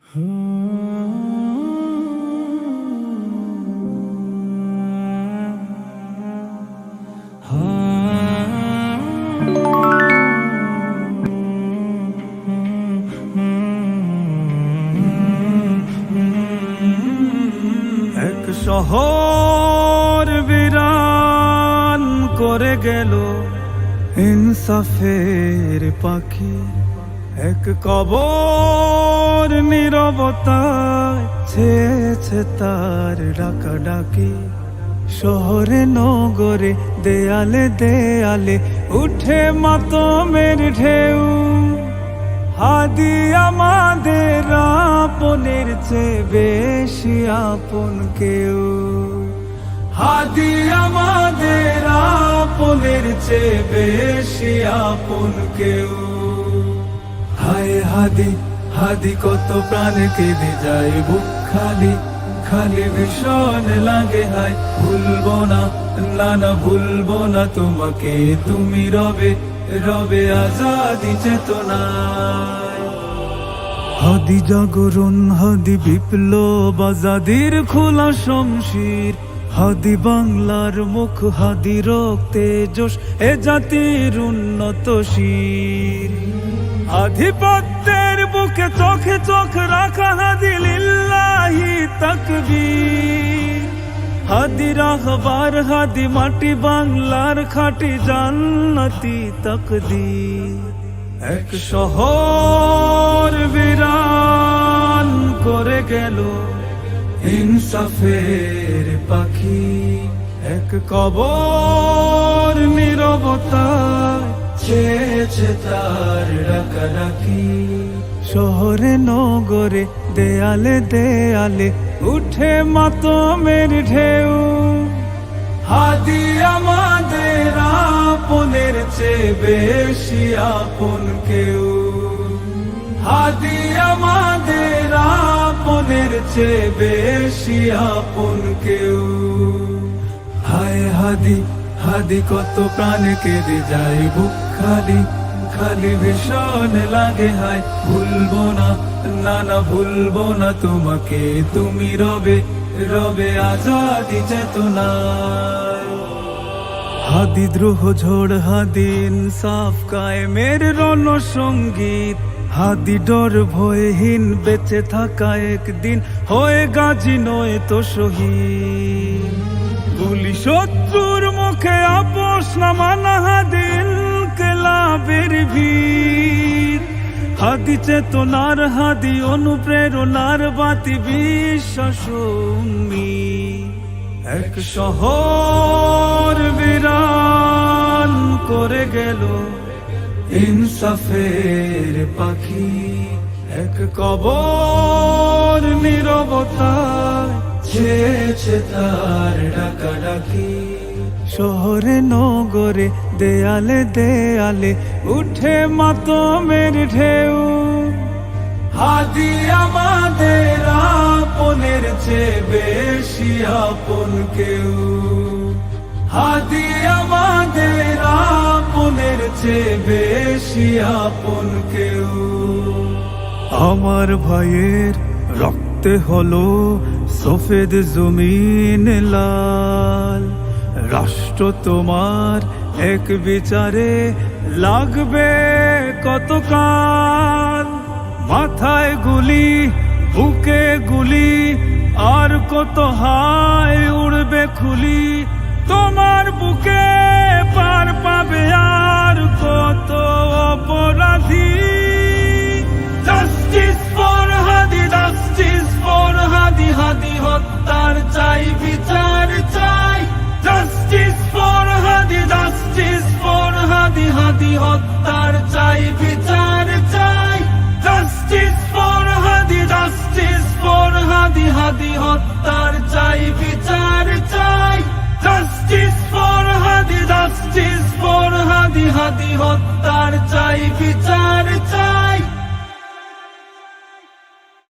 এক শহর বিরান করে গেল ইনসাফের পাখি, এক কবর নীরবতায় ছেয়েছে তার ডাকাডাকি। শহরে নগরে দেয়ালে দেয়ালে উঠে মাতমের ঢেউ, হাদি আমাদের আপনের চেয়ে বেশি আপন কেউ, হাদি আমাদের আপনের চেয়ে বেশি আপন কেউ। হায় হাদি হাদি কত প্রাণ কেঁদে যায় বুক খালি খালি ভীষণ লাগে। হায় ভুলবো না, না না ভুলবো না তোমাকে, তুমি রবে রবে আজাদি চেতনায়। হাদি জাগরণ, হাদি বিপ্লব, আজাদির খোলা শমশির, হাদি বাংলার মুখ, হাদি রক্তে জোশ এ জাতির উন্নত শির। আধিপত্যের বুকে চোখে চোখ রাখা হাদি লিল্লাহি তাকবীর। হাদি রাহবার, হাদি মাটি বাংলার খাঁটি জান্নাতি তাকদীর। এক শহর বিরান করে গেল ইনসাফের পাখি, এক কবর নীরবতায় ছেয়েছে তার ডাকাডাকি। শহরে নগরে দেয়ালে দেয়ালে উঠে মাতমের ঢেউ, হাদি আমাদের আপনের চেয়ে বেশি আপন কেউ, হাদি আমাদের আপনের চেয়ে বেশি আপন কেউ। হায় হাদি হাদি কত প্রাণ কেঁদে যায় বুক খালি খালি ভীষণ লাগে। হায় ভুলবো না, না না ভুলবো না তোমাকে, তুমি রবে রবে আজাদি চেতনায়। হাদি দ্রোহ ঝড়, হাদি ইনসাফ কায়েমের রণসঙ্গীত, হাদি ডর ভয়হীন বেঁচে থাকা একদিন হয়ে গাজী নয় তো শহীদ। গুলি শত্রুর মুখে আপোষ না মানা, হাদি ইনকিলাবের ভিত, হাদি চেতনার, হাদি অনুপ্রেরণার বাতি বিশ্বাস উম্মিদ। এক শহর বিরান করে গেল ইনসাফের পাখি, এক কবর নীরবতায় ছেয়েছে তার ডাকাডাকি। শহরে নগরে দেয়ালে দেয়ালে উঠে মাতমের ঢেউ, হাদি আমাদের আপনের চেয়ে বেশি আপন কেউ, হাদি আমাদের আপনের চেয়ে বেশি আপন কেউ। আমার ভাইয়ের রক্তে হলো সফেদ জমিন লাল, রাষ্ট্র তোমার এক বিচারে লাগবে কতকাল। মাথায় গুলি, বুকে গুলি, আর কত হায় উড়বে খুলি, তোমার বুকে পার পাবে আর কত অপরাধী। Justice for Hadi, justice for Hadi, Hadi হত্যার চাই বিচার চাই। Justice for Hadi, justice for Hadi, Hadi হত্যার চাই বিচার চাই। Justice for Hadi, justice for Hadi, Hadi হত্যার চাই বিচার চাই। Justice for Hadi, justice for Hadi, Hadi হত্যার চাই বিচার।